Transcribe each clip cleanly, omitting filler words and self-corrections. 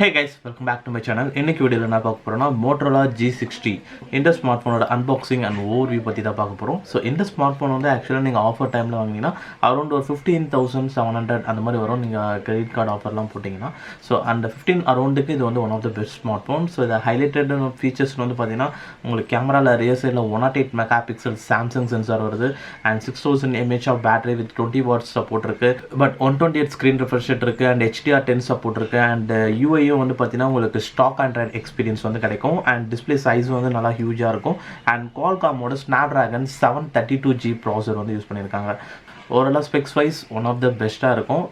Hey guys, welcome back to my channel. இன்னைக்கு வீடியோல நான் பார்க்க போறேன்னா Motorola G60 இந்த ஸ்மார்ட் போனோட அன்பாக்சிங் அண்ட் ஓவர்வியூ பத்தி தான் பார்க்க போறோம். ஸோ இந்த ஸ்மார்ட் போன் வந்து ஆக்சுவலாக நீங்கள் ஆஃபர் டைமில் வாங்கினீங்கன்னா அரௌண்ட் ஒரு 15,700 அந்த மாதிரி வரும். நீங்கள் கிரெடிட் கார்டு ஆஃபர்லாம் போட்டிங்கன்னா ஸோ அந்த 15 அரௌண்டுக்கு இது வந்து one of the best smartphone. So இதை ஹைலைட்டட் ஃபீச்சர்ஸ் வந்து பார்த்தீங்கன்னா உங்களுக்கு கேமராவில் ரியர் சைடில் 108 மெகா பிக்சல் சாம்சங் சென்சார் வருது and 6000 mAh of battery with 20 watts support இருக்குது. பட் 128 ஸ்க்ரீன் ரெஃப்ரெஷ் ரேட் இருக்குது அண்ட் HDR10 சப்போர்ட் இருக்குது அண்ட் UI வந்து பார்த்தீங்கன்னா உங்களுக்கு ஸ்டாக் ஆண்ட்ராய்ட் எக்ஸ்பீரியன்ஸ் வந்து கிடைக்கும் அண்ட் டிஸ்பிளே சைஸ் வந்து நல்லா ஹியூஜாக இருக்கும் அண்ட் Qualcommோட Snapdragon 732G ப்ராசர் வந்து யூஸ் பண்ணியிருக்காங்க. ஓவராலாக specs wise one of the பெஸ்ட்டாக இருக்கும்.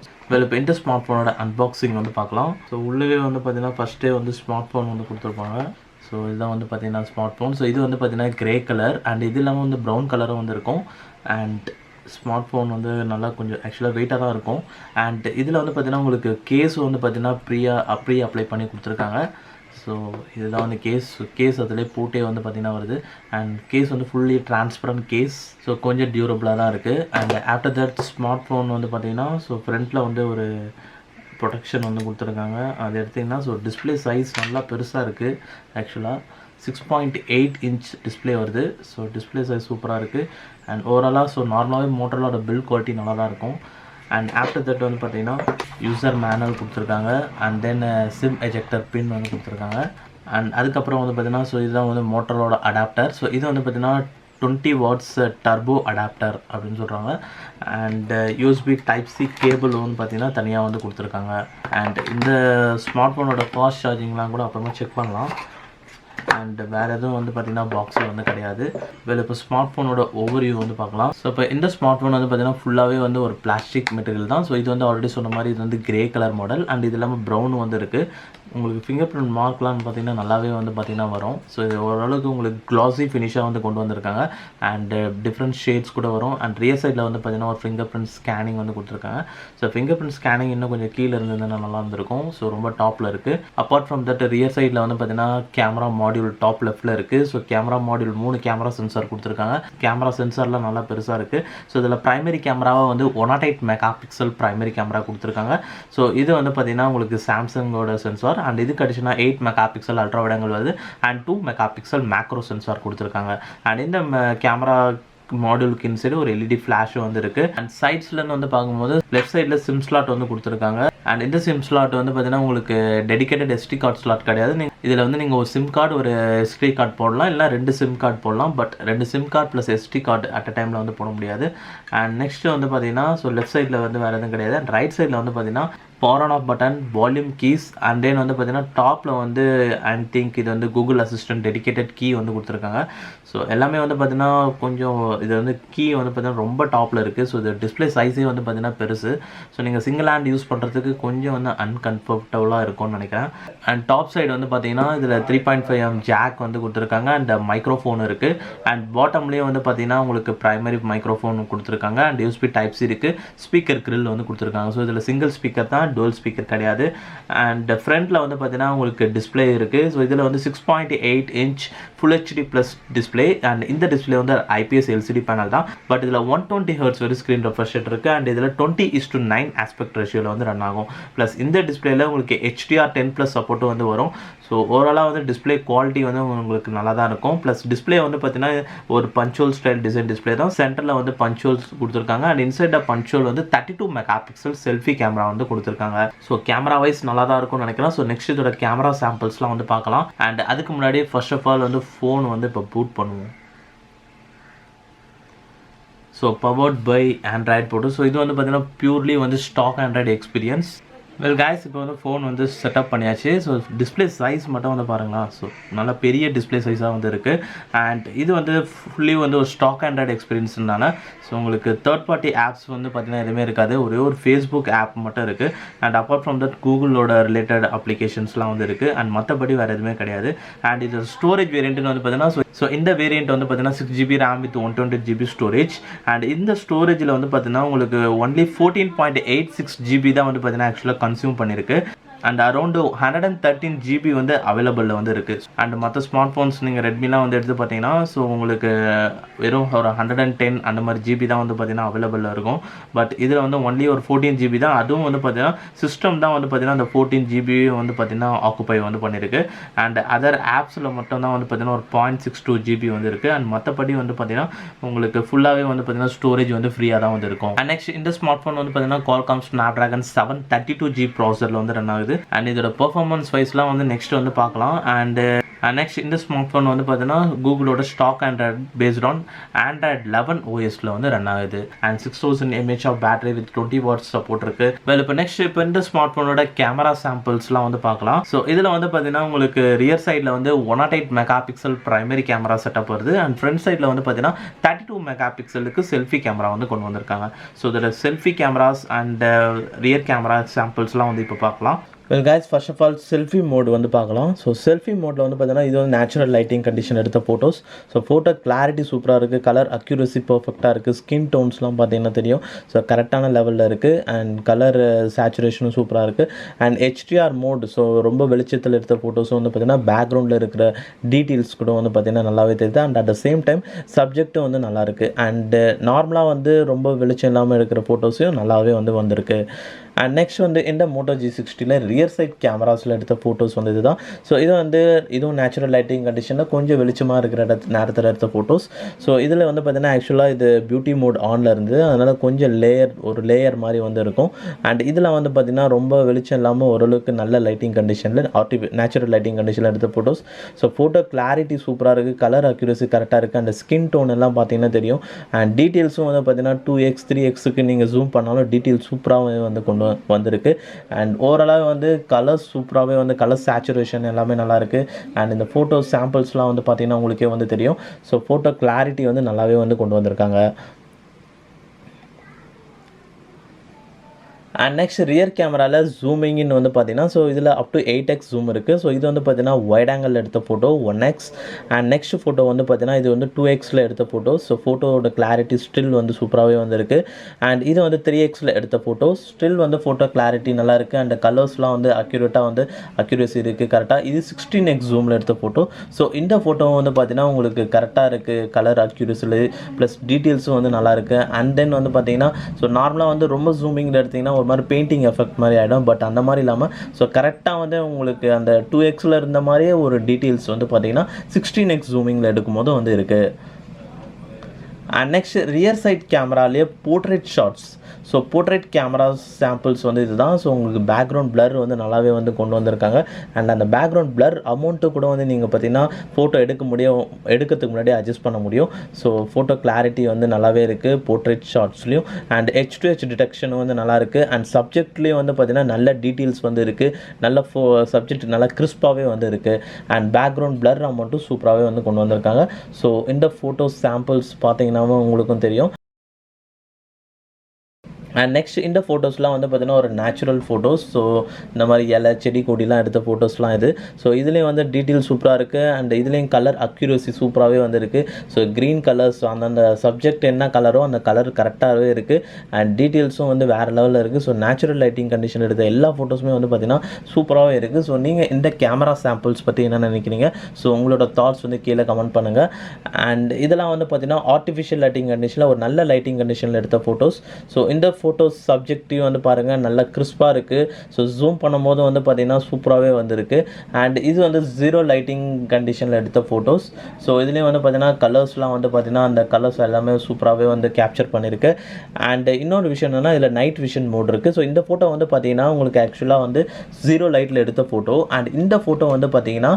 இப்போ இந்த ஸ்மார்ட் ஃபோனோட அன்பாக்சிங் வந்து பார்க்கலாம். ஸோ உள்ளே வந்து பார்த்தீங்கன்னா ஃபஸ்ட்டே வந்து ஸ்மார்ட் ஃபோன் வந்து கொடுத்துருப்பாங்க. ஸோ இதுதான் வந்து பார்த்தீங்கன்னா ஸ்மார்ட் ஃபோன். ஸோ இது வந்து பார்த்தீங்கன்னா கிரே கலர் அண்ட் இது இல்லாமல் வந்து ப்ரௌன் கலரும் வந்து இருக்கும் அண்ட் ஸ்மார்ட் ஃபோன் வந்து நல்லா கொஞ்சம் ஆக்சுவலாக வெயிட்டாக தான் இருக்கும் அண்ட் இதில் வந்து பார்த்தீங்கன்னா உங்களுக்கு கேஸ் வந்து பார்த்தீங்கன்னா அப்படியே அப்ளை பண்ணி கொடுத்துருக்காங்க. ஸோ இதுதான் வந்து கேஸ் அதிலே போட்டே வந்து பார்த்தீங்கன்னா வருது அண்ட் கேஸ் வந்து ஃபுல்லி டிரான்ஸ்பரண்ட் கேஸ். ஸோ கொஞ்சம் டியூரபிளாக தான் இருக்குது and after that smart phone வந்து பார்த்தீங்கன்னா ஸோ ஃப்ரண்ட்டில் வந்து ஒரு ப்ரொடெக்ஷன் வந்து கொடுத்துருக்காங்க. அது எடுத்திங்கன்னா ஸோ டிஸ்பிளே சைஸ் நல்லா பெருசாக இருக்குது. ஆக்சுவலாக 6.8 inch டிஸ்பிளே வருது. ஸோ டிஸ்பிளே சைஸ் சூப்பராக இருக்குது அண்ட் ஓவராலாக ஸோ நார்மலாகவே மோட்டரோட பில்ட் குவாலிட்டி நல்லா தான் இருக்கும். அண்ட் ஆஃப்டர் தட் வந்து பார்த்தீங்கன்னா யூசர் மேனுவல் கொடுத்துருக்காங்க அண்ட் தென் சிம் எஜெக்டர் பின் வந்து கொடுத்துருக்காங்க அண்ட் அதுக்கப்புறம் வந்து பார்த்தீங்கன்னா ஸோ இதுதான் வந்து மோட்டரோட அடாப்டர். ஸோ இது வந்து பார்த்தீங்கன்னா 20 வாட்ஸ் டர்போ அடாப்டர் அப்படின்னு சொல்கிறாங்க அண்ட் USB Type-C கேபிள் வந்து பார்த்திங்கன்னா தனியாக வந்து கொடுத்துருக்காங்க அண்ட் இந்த ஸ்மார்ட் ஃபோனோட ஃபாஸ்ட் சார்ஜிங்லாம் கூட அப்புறமா செக் பண்ணலாம் அண்ட் வேறு எதுவும் வந்து பார்த்திங்கன்னா பாக்ஸில் வந்து கிடையாது. இப்போ ஸ்மார்ட் ஃபோனோட ஓவர்வியூ வந்து பார்க்கலாம். ஸோ இப்போ இந்த ஸ்மார்ட் ஃபோன் வந்து பார்த்திங்கன்னா ஃபுல்லாகவே வந்து ஒரு பிளாஸ்டிக் மெட்டீரியல் தான். ஸோ இது வந்து ஆல்ரெடி சொன்ன மாதிரி இது வந்து கிரே கலர் மாடல் அண்ட் இது இல்லாமல் ப்ரௌன் வந்து இருக்குது. உங்களுக்கு ஃபிங்கர் பிரிண்ட் மார்க்லாம் பார்த்திங்கன்னா நல்லாவே வந்து பார்த்திங்கன்னா வரும். ஸோ இது ஓரளவுக்கு உங்களுக்கு க்ளாஸி ஃபினிஷாக வந்து கொண்டு வந்திருக்காங்க அண்ட் டிஃப்ரெண்ட் ஷேட்ஸ் கூட வரும் அண்ட் ரியர் சைடில் வந்து பார்த்திங்கன்னா ஒரு ஃபிங்கர் பிரிண்ட் ஸ்கேனிங் வந்து கொடுத்துருக்காங்க. ஸோ ஃபிங்கர் பிரிண்ட் ஸ்கேனிங் இன்னும் கொஞ்சம் கீழே இருந்ததுன்னா நல்லா இருந்திருக்கும். ஸோ ரொம்ப டாப்பில் இருக்குது. அப்பார்ட் ஃப்ரம் தட் ரியர் சைடில் வந்து பார்த்திங்கன்னா கேமரா மாடியூல் டாப் லெஃப்ட்டில் இருக்குது. So camera module 3 camera sensor கொடுத்துருக்காங்க. கேமரா சென்சார்லாம் நல்லா பெருசாக இருக்குது. ஸோ இதில் ப்ரைமரி கேமராவை வந்து 108 மெகா பிக்சல் ப்ரைமரி கேமரா கொடுத்துருக்காங்க. ஸோ இது வந்து பார்த்திங்கன்னா உங்களுக்கு சாம்சங்கோட சென்சார் அண்ட் இதுக்கு அடிச்சுனா 8 மெகா பிக்சல் அல்ட்ரா வைடங்கள் வருது and 2 mega pixel macro sensor கொடுத்துருக்காங்க அண்ட் இந்த கேமரா மாடியூலுக்கு இன்சைடு ஒரு LED ஃப்ளாஷும் வந்து இருக்குது அண்ட் சைட்ஸ்லேருந்து வந்து பார்க்கும்போது லெஃப்ட் சைடில் சிம் ஸ்லாட் வந்து கொடுத்துருக்காங்க அண்ட் இந்த சிம் ஸ்லாட் வந்து பார்த்தீங்கன்னா உங்களுக்கு டெடிகேட்டட் SD கார்டு ஸ்லாட் கிடையாது. இதில் வந்து நீங்கள் ஒரு சிம் கார்டு ஒரு SD கார்டு போடலாம் இல்லை 2 சிம் கார்டு போடலாம். But 2 sim card plus SD card at a டைமில் வந்து போட முடியாது. அண்ட் நெக்ஸ்ட்டு வந்து பார்த்தீங்கன்னா ஸோ லெஃப்ட் சைடில் வந்து வேறு எதுவும் கிடையாது அண்ட் ரைட் சைடில் வந்து பார்த்தீங்கன்னா power on off button, volume keys and then வந்து பார்த்தீங்கன்னா டாப்பில் வந்து ஐ திங்க் இது வந்து கூகுள் அசிஸ்டன்ட் டெடிகேட்டட் கீ வந்து கொடுத்துருக்காங்க. ஸோ எல்லாமே வந்து பார்த்தீங்கன்னா கொஞ்சம் இது வந்து கீ வந்து பார்த்தீங்கன்னா ரொம்ப டாப்பில் இருக்குது. ஸோ இது டிஸ்பிளே சைஸே வந்து பார்த்தீங்கன்னா பெருசு. ஸோ நீங்கள் சிங்கிள் ஹேண்ட் யூஸ் பண்ணுறதுக்கு கொஞ்சம் வந்து அன்கம்ஃபர்டபுளாக இருக்கும்னு நினைக்கிறேன். அண்ட் டாப் சைடு வந்து பார்த்தீங்கன்னா இதில் 3.5mm ஜாக் வந்து கொடுத்துருக்காங்க அண்ட் மைக்ரோஃபோன் இருக்குது அண்ட் பாட்டம்லேயே வந்து பார்த்தீங்கன்னா உங்களுக்கு ப்ரைமரி மைக்ரோஃபோன் கொடுத்துருக்காங்க அண்ட் USB Type-C இருக்குது. ஸ்பீக்கர் கிரில் வந்து கொடுத்துருக்காங்க. ஸோ இதில் சிங்கிள் ஸ்பீக்கர் தான், டோல் ஸ்பீக்கர் கிடையாது அண்ட் ஃப்ரண்ட்டில் வந்து பார்த்தீங்கன்னா உங்களுக்கு டிஸ்பிளே இருக்குது. ஸோ இதில் வந்து 6.8 inch Full HD plus display and இந்த டிஸ்பிளே வந்து IPS LCD பேனல் தான். பட் இதில் 120 Hz வரை ஸ்க்ரீன் ரெஃப்ரெஷ் ரேட் இருக்குது அண்ட் இதில் 20:9 ஆஸ்பெக்ட் ரேஷியோவில் வந்து ரன் ஆகும். ப்ளஸ் இந்த டிஸ்பிளேல உங்களுக்கு HDR10+ சப்போர்ட்டும் வந்து வரும். ஸோ ஓவராலாக வந்து டிஸ்பிளே குவாலிட்டி வந்து உங்களுக்கு நல்லா தான் இருக்கும். ப்ளஸ் டிஸ்பிளே வந்து பார்த்தீங்கன்னா ஒரு பஞ்சுவல் ஸ்டைல் டிசைன் டிஸ்பிளே தான். சென்டரில் வந்து பஞ்சுவல்ஸ் கொடுத்துருக்காங்க அண்ட் இன்சைட் பஞ்சுவல் வந்து 32 மெகா பிக்சல் செல்ஃபி கேமரா வந்து கொடுத்துருக்காங்க. ஸோ கேமரா வைஸ் நல்லா தான் இருக்கும்னு நினைக்கிறேன். ஸோ நெக்ஸ்ட் இதோட கேமரா சாம்பிள்ஸ்லாம் வந்து பார்க்கலாம் அண்ட் அதுக்கு முன்னாடி ஃபர்ஸ்ட் ஆஃப் ஆல் வந்து ஃபோன் வந்து இப்போ பூட் பண்ணுவோம். ஸோ பவர்ட் பை ஆண்ட்ராய்ட் போட்டு ஸோ இது வந்து பார்த்தீங்கன்னா பியூர்லி வந்து stock Android experience. Well guys இப்போ வந்து ஃபோன் வந்து செட்டப் பண்ணியாச்சு. ஸோ டிஸ்பிளே சைஸ் மட்டும் வந்து பாருங்களா. ஸோ நல்லா பெரிய டிஸ்பிளே சைஸாக வந்து இருக்குது அண்ட் இது வந்து ஃபுல்லி வந்து ஒரு ஸ்டாக் ஆண்ட்ராய்டு எக்ஸ்பீரியன்ஸ்னால ஸோ உங்களுக்கு தேர்ட் பார்ட்டி ஆப்ஸ் வந்து பார்த்திங்கன்னா எதுவுமே இருக்காது. ஒரே ஒரு ஃபேஸ்புக் ஆப் மட்டும் இருக்குது அண்ட் அப்பார்ட் ஃப்ரம் தட் கூகுளோட ரிலேட்டட் அப்ளிகேஷன்ஸ்லாம் வந்து இருக்குது அண்ட் மற்றபடி வேறு எதுவுமே கிடையாது. அண்ட் இது ஸ்டோரேஜ் வேரியண்ட்னு வந்து பார்த்தீங்கன்னா ஸோ இந்த வேரியண்ட் வந்து பார்த்தீங்கன்னா 6GB RAM with 128GB storage and இந்த ஸ்டோரேஜில் வந்து பார்த்தீங்கன்னா உங்களுக்கு ஒன்லி 14.86GB தான் வந்து பார்த்தீங்கன்னா ஆக்சுவலாக கன்சியூம் பண்ணியிருக்கு. அண்ட் அரௌண்ட் 113 ஜிபி வந்து அவைலபிளில் வந்து இருக்குது. அண்ட் மற்ற ஸ்மார்ட் ஃபோன்ஸ் நீங்கள் ரெட்மிலாம் வந்து எடுத்து பார்த்தீங்கன்னா ஸோ உங்களுக்கு வெறும் ஒரு 110 அந்த மாதிரி ஜிபி தான் வந்து பார்த்தீங்கன்னா அவைலபிளில் இருக்கும். பட் இதில் வந்து ஒன்லி ஒரு 14 ஜிபி தான். அதுவும் வந்து பார்த்தீங்கன்னா சிஸ்டம் தான் வந்து பார்த்தீங்கன்னா அந்த 14 ஜிபி வந்து பார்த்தீங்கன்னா ஆக்குபை வந்து பண்ணியிருக்கு. அண்ட் அதர் ஆப்ஸில் மட்டும் தான் வந்து பார்த்தீங்கன்னா ஒரு 0.62 ஜிபி வந்து இருக்குது. அண்ட் மற்றபடி வந்து பார்த்தீங்கன்னா உங்களுக்கு ஃபுல்லாகவே வந்து பார்த்தீங்கன்னா ஸ்டோரேஜ் வந்து ஃப்ரீயாக தான் வந்து இருக்கும். அண்ட் நெக்ஸ்ட் இந்த ஸ்மார்ட் ஃபோன் வந்து பார்த்தீங்கன்னா Qualcomm Snapdragon 732G ப்ராசரில் வந்து ரன் ஆகுது. அண்ட் இதோட பெர்ஃபார்மன்ஸ் வைஸ்லாம் வந்து நெக்ஸ்ட் வந்து பார்க்கலாம். அண்ட் நெக்ஸ்ட் இந்த ஸ்மார்ட் ஃபோன் வந்து பார்த்தீங்கன்னா கூகுளோட stock Android based on Android 11 ஓஎஸில் வந்து ரன் ஆகுது. And 6000 mAh of battery with 20 watts support இருக்கு. இப்போ நெக்ஸ்ட் இப்போ இந்த ஸ்மார்ட் ஃபோனோட கேமரா சாம்பிள்ஸ்லாம் வந்து பார்க்கலாம். ஸோ இதில் வந்து பார்த்தீங்கன்னா உங்களுக்கு ரியர் சைடில் வந்து 108 mega pixel primary camera setup வருது. அண்ட் ஃப்ரண்ட் சைடில் வந்து பார்த்தீங்கன்னா 32 மெகா பிக்சலுக்கு செல்ஃபி கேமரா வந்து கொண்டு வந்திருக்காங்க. ஸோ இதோட selfie cameras and rear camera சாம்பிள்ஸ்லாம் வந்து இப்போ பார்க்கலாம். Well guys, first of all selfie mode வந்து பார்க்கலாம். ஸோ செல்ஃபி மோடில் வந்து பார்த்தீங்கன்னா இது வந்து நேச்சுரல் லைட்டிங் கண்டிஷன் எடுத்த ஃபோட்டோஸ். ஸோ ஃபோட்டோ கிளாரிட்டி சூப்பராக இருக்குது, கலர் அக்யூரசி பர்ஃபெக்டாக இருக்குது, ஸ்கின் டோன்ஸ்லாம் பார்த்தீங்கன்னா தெரியும் ஸோ கரெக்டான லெவலில் இருக்குது. அண்ட் கலர் சேச்சுரேஷனும் சூப்பராக இருக்குது. அண்ட் HDR மோட், ஸோ ரொம்ப வெளிச்சத்தில் எடுத்த ஃபோட்டோஸும் வந்து பார்த்தீங்கன்னா பேக்ரவுண்டில் இருக்கிற டீட்டெயில்ஸ் கூட வந்து பார்த்தீங்கன்னா நல்லாவே தெரியுது. And at the same time சப்ஜெக்ட்டும் வந்து நல்லா இருக்குது. அண்டு நார்மலாக வந்து ரொம்ப வெளிச்சம் இல்லாமல் எடுக்கிற ஃபோட்டோஸையும் நல்லாவே வந்து வந்திருக்கு. அண்ட் நெக்ஸ்ட் வந்து இந்த Moto G60ல ரியர் சைட் கேமராஸில் எடுத்த ஃபோட்டோஸ் வந்து இதுதான். ஸோ இது வந்து இதுவும் நேச்சுரல் லைட்டிங் கண்டிஷனில் கொஞ்சம் வெளிச்சமாக இருக்கிற நேரத்தில் எடுத்த ஃபோட்டோஸ். ஸோ இதில் வந்து பார்த்தீங்கன்னா ஆக்சுவலாக இது பியூட்டி மோட் ஆனில் இருந்தது, அதனால் கொஞ்சம் ஒரு லேயர் மாதிரி வந்து இருக்கும். அண்ட் இதில் வந்து பார்த்தீங்கன்னா ரொம்ப வெளிச்சம் இல்லாமல் ஓரளவுக்கு நல்ல லைட்டிங் கண்டிஷனில் நேச்சுரல் லைட்டிங் கண்டிஷனில் எடுத்த ஃபோட்டோஸ். ஸோ ஃபோட்டோ கிளாரிட்டி சூப்பராக இருக்குது, கலர் அக்யூரசி கரெக்டாக இருக்குது. அண்ட் ஸ்கின் டோன் எல்லாம் பார்த்தீங்கன்னா தெரியும். அண்ட் டீட்டெயில்ஸும் வந்து பார்த்தீங்கன்னா 2x 3xக்கு நீங்கள் ஜூம் பண்ணாலும் டீட்டெயில்ஸ் சூப்பராக வந்து கொண்டு வந்திருக்கு. அண்ட் ஓவராலாக வந்து கலர்ஸ் சூப்பராகவே வந்து கலர் சேச்சுரேஷன் எல்லாமே நல்லாயிருக்கு. அண்ட் இந்த ஃபோட்டோ சாம்பிள்ஸ்லாம் வந்து பார்த்தீங்கன்னா உங்களுக்கே வந்து தெரியும். ஸோ ஃபோட்டோ கிளாரிட்டி வந்து நல்லாவே வந்து கொண்டு வந்திருக்காங்க. அண்ட் நெக்ஸ்ட் ரியர் கேமராவில் ஜூமிங்னு வந்து பார்த்தீங்கன்னா ஸோ இதில் அப் டு 8x ஜூம் இருக்குது. ஸோ இது வந்து பார்த்தீங்கன்னா வைட் ஆங்கிள் எடுத்த photo 1x. And next photo வந்து பார்த்தீங்கன்னா இது வந்து 2xல எடுத்த ஃபோட்டோ. ஸோ ஃபோட்டோவோட கிளாரிட்டி ஸ்டில் வந்து சூப்பராகவே வந்துருக்கு. அண்ட் இது வந்து 3xல எடுத்த ஃபோட்டோ. ஸ்டில் வந்து ஃபோட்டோ கிளாரிட்டி நல்லா இருக்குது. அண்ட் கலர்ஸ்லாம் வந்து அக்யூரேட்டாக வந்து அக்யூரேசி இருக்குது கரெக்டாக. இது 16x ஜூமில் எடுத்த ஃபோட்டோ. ஸோ இந்த ஃபோட்டோ வந்து பார்த்தீங்கன்னா உங்களுக்கு கரெக்டாக இருக்குது, கலர் அக்யூரேசியில் ப்ளஸ் டீட்டெயில்ஸும் வந்து நல்லாயிருக்கு. அண்ட் தென் வந்து பார்த்தீங்கன்னா ஸோ நார்மலாக வந்து ரொம்ப ஜூமிங்கில் எடுத்திங்கன்னா ஒரு மாதிரி பெயிண்டிங் எஃபெக்ட் மாதிரி ஆகிடும். பட் அந்த மாதிரி இல்லாமல் ஸோ கரெக்டாக வந்து உங்களுக்கு அந்த 2xல இருந்த மாதிரியே ஒரு டீட்டெயில்ஸ் வந்து பார்த்தீங்கன்னா 16x ஜூமிங்கில் எடுக்கும்போது வந்து இருக்குது. அண்ட் நெக்ஸ்ட் ரியர் சைட் கேமராலேயே portrait shots. So portrait camera samples வந்து இதுதான். ஸோ உங்களுக்கு பேக்ரவுண்ட் பிளர் வந்து நல்லாவே வந்து கொண்டு வந்திருக்காங்க. அண்ட் அந்த பேக்ரவுண்ட் பிளர் அமௌண்ட்டு கூட வந்து நீங்கள் பார்த்தீங்கன்னா ஃபோட்டோ எடுக்கிறதுக்கு முன்னாடி அட்ஜஸ்ட் பண்ண முடியும். ஸோ ஃபோட்டோ கிளாரிட்டி வந்து நல்லாவே இருக்குது போர்ட்ரேட் ஷாட்ஸ்லையும். அண்ட் H2H டிடெக்ஷனும் வந்து நல்லாயிருக்கு. அண்ட் சப்ஜெக்ட்லேயும் வந்து பார்த்தீங்கன்னா நல்ல டீட்டெயில்ஸ் வந்து இருக்குது, நல்ல சப்ஜெக்ட் நல்லா கிறிஸ்பாகவே வந்து இருக்குது. அண்ட் பேக்ரவுண்ட் பிளர் அமௌண்ட்டும் சூப்பராகவே வந்து கொண்டு வந்திருக்காங்க. ஸோ இந்த ஃபோட்டோ சாம்பிள்ஸ் பார்த்தீங்கன்னா உங்களுக்கும் தெரியும். அண்ட் நெக்ஸ்ட் இந்த ஃபோட்டோஸ்லாம் வந்து பார்த்தீங்கன்னா ஒரு நேச்சுரல் ஃபோட்டோஸ். ஸோ இந்த மாதிரி இலை செடி கொடிலாம் எடுத்த ஃபோட்டோஸ்லாம் இது. ஸோ இதுலேயும் வந்து டீட்டெயில் சூப்பராக இருக்குது. அண்ட் இதுலேயும் கலர் அக்யூரசி சூப்பராகவே வந்து இருக்குது. ஸோ க்ரீன் கலர்ஸ் அந்தந்த சப்ஜெக்ட் என்ன கலரோ அந்த கலர் கரெக்டாகவே இருக்குது. அண்ட் டீட்டெயில்ஸும் வந்து வேறு லெவலில் இருக்குது. ஸோ நேச்சுரல் லைட்டிங் கண்டிஷன் எடுத்த எல்லா ஃபோட்டோஸுமே வந்து பார்த்தீங்கன்னா சூப்பராகவே இருக்குது. ஸோ நீங்கள் இந்த கேமரா சாம்பிள்ஸ் பற்றி என்ன நினைக்கிறீங்க? ஸோ உங்களோட தாட்ஸ் வந்து கீழே கமெண்ட் பண்ணுங்கள். அண்ட் இதெல்லாம் வந்து பார்த்தீங்கன்னா ஆர்டிஃபிஷியல் லைட்டிங் கண்டிஷனில் ஒரு நல்ல லைட்டிங் கண்டிஷனில் எடுத்த ஃபோட்டோஸ். ஸோ இந்த ஃபோட்டோஸ் சப்ஜெக்டிவ் வந்து பாருங்கள் நல்லா கிறிஸ்பாக இருக்குது. ஸோ ஜூம் பண்ணும்போது வந்து பார்த்தீங்கன்னா சூப்பராகவே வந்திருக்கு. அண்ட் இது வந்து ஜீரோ லைட்டிங் கண்டிஷனில் எடுத்த ஃபோட்டோஸ். ஸோ இதுலேயும் வந்து பார்த்தீங்கன்னா கலர்ஸ்லாம் வந்து பார்த்தீங்கன்னா அந்த கலர்ஸ் எல்லாமே சூப்பராகவே வந்து கேப்சர் பண்ணியிருக்கு. அண்ட் இன்னொரு விஷயம் என்னென்னா இதில் நைட் விஷன் மோட் இருக்குது. ஸோ இந்த ஃபோட்டோ வந்து பார்த்தீங்கன்னா உங்களுக்கு ஆக்சுவலாக வந்து ஜீரோ லைட்டில் எடுத்த ஃபோட்டோ. அண்ட் இந்த ஃபோட்டோ வந்து பார்த்தீங்கன்னா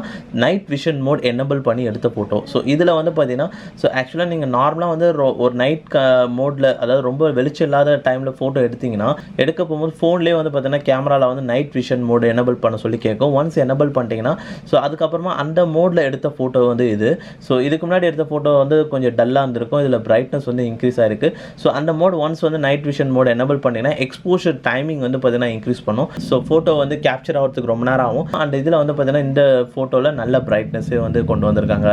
நைட் விஷன் மோட் எனபிள் பண்ணி எடுத்த ஃபோட்டோ. ஸோ இதில் வந்து பார்த்தீங்கன்னா ஸோ ஆக்சுவலாக நீங்கள் நார்மலாக வந்து ஒரு நைட் மோடில் அதாவது ரொம்ப வெளிச்சம் இல்லாத டைமில் ஃபோட்டோ எடுத்திங்கன்னா எடுக்க போகும்போது ஃபோன்லேயே வந்து பார்த்தீங்கன்னா கேமராவில் வந்து நைட் விஷன் மோடு எனபிள் பண்ண சொல்லி கேட்கும். ஒன்ஸ் எனபிள் பண்ணிட்டீங்கன்னா ஸோ அதுக்கப்புறமா அந்த மோடில் எடுத்த ஃபோட்டோ வந்து இது. ஸோ இதுக்கு முன்னாடி எடுத்த ஃபோட்டோ வந்து கொஞ்சம் டல்லாக இருந்திருக்கும், இதில் பிரைட்னஸ் வந்து இன்க்ரீஸ் ஆகிருக்கு. ஸோ அந்த மோட் ஒன்ஸ் வந்து நைட் விஷன் மோடு எனபிள் பண்ணிங்கன்னா எக்ஸ்போஷர் டைமிங் வந்து பார்த்தீங்கன்னா இன்க்ரீஸ் பண்ணும். ஸோ ஃபோட்டோ வந்து கேப்சர் ஆகிறதுக்கு ரொம்ப நேரம் ஆகும். அண்ட் இதில் வந்து பார்த்தீங்கன்னா இந்த ஃபோட்டோவில் நல்ல பிரைட்னஸே வந்து கொண்டு வந்திருக்காங்க.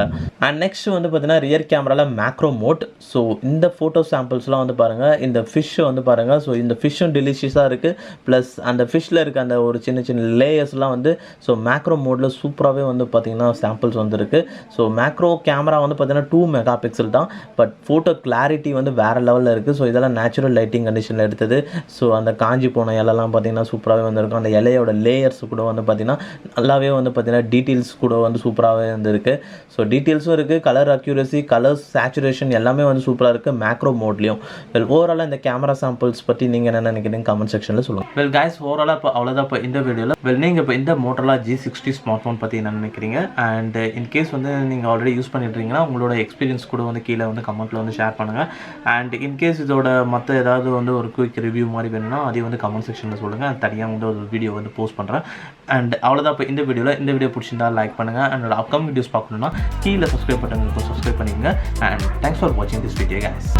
அண்ட் நெக்ஸ்ட் வந்து பார்த்தீங்கன்னா ரியர் கேமராவில் மேக்ரோ மோட். ஸோ இந்த ஃபோட்டோ சாம்பிள்ஸ்லாம் வந்து பாருங்கள், இந்த ஃபிஷ் வந்து பாருங்கள் பாருங்கள். ஸோ இந்த ஃபிஷ்ஷும் டெலிஷியஸாக இருக்குது. ப்ளஸ் அந்த ஃபிஷ்ஷில் இருக்க அந்த ஒரு சின்ன சின்ன லேயர்ஸ்லாம் வந்து ஸோ மேக்ரோ மோடில் சூப்பராகவே வந்து பார்த்திங்கன்னா சாம்பிள்ஸ் வந்துருக்கு. ஸோ மேக்ரோ கேமரா வந்து பார்த்திங்கன்னா 2 மெகா பிக்சல் தான். பட் ஃபோட்டோ கிளாரிட்டி வந்து வேறு லெவலில் இருக்குது. ஸோ இதெல்லாம் நேச்சுரல் லைட்டிங் கண்டிஷனில் எடுத்தது. ஸோ அந்த காஞ்சி போன இலெல்லாம் பார்த்திங்கன்னா சூப்பராகவே வந்துருக்கும். அந்த இலையோட லேயர்ஸ் கூட வந்து பார்த்திங்கன்னா நல்லாவே வந்து பார்த்திங்கன்னா டீட்டெயில்ஸ் கூட வந்து சூப்பராகவே வந்துருக்கு. ஸோ டீட்டெயில்ஸும் இருக்குது, கலர் அக்யூரசி, கலர்ஸ் சேச்சுரேஷன் எல்லாமே வந்து சூப்பராக இருக்குது மேக்ரோ மோட்லேயும். ஓவராலாக இந்த கேமரா சாம்பிள்ஸ் பற்றி நீங்கள் என்ன நினைக்கிறீங்க கமெண்ட் செக்ஷனில் சொல்லுங்கள். கைஸ் ஓவராலாக இப்போ அவ்வளோதான் இப்போ இந்த வீடியோவில். நீங்கள் இப்போ இந்த மோட்டோரோலா G60 ஸ்மார்ட் ஃபோன் பற்றி என்ன நினைக்கிறீங்க? அண்ட் இன்கேஸ் வந்து நீங்கள் ஆல்ரெடி யூஸ் பண்ணிட்டுருக்கீங்கன்னா உங்களோட எக்ஸ்பீரியன்ஸ் கூட வந்து கீழே வந்து கமெண்ட்டில் வந்து ஷேர் பண்ணுங்கள். அண்ட் இன்கேஸ் இதோட மற்ற ஏதாவது வந்து ஒரு குயிக் ரிவ்யூ மாதிரி வேணும்னா அதையும் வந்து கமெண்ட் செக்ஷனில் சொல்லுங்கள். தனியாக வந்து ஒரு வீடியோ வந்து போஸ்ட் பண்ணுறேன். அண்ட் அவ்வளோதான் இப்போ இந்த வீடியோவில். இந்த வீடியோ பிடிச்சிருந்தா லைக் பண்ணுங்கள். அண்ட் அப்கமிங் வீடியோஸ் பார்க்கணுன்னா கீழே சப்ஸ்கிரைப் பட்டன் இருக்கும், சப்ஸ்கிரைப் பண்ணிக்கங்க. அண்ட் தேங்க்ஸ் ஃபார் வாட்சிங் திஸ் வீடியோ கைஸ்.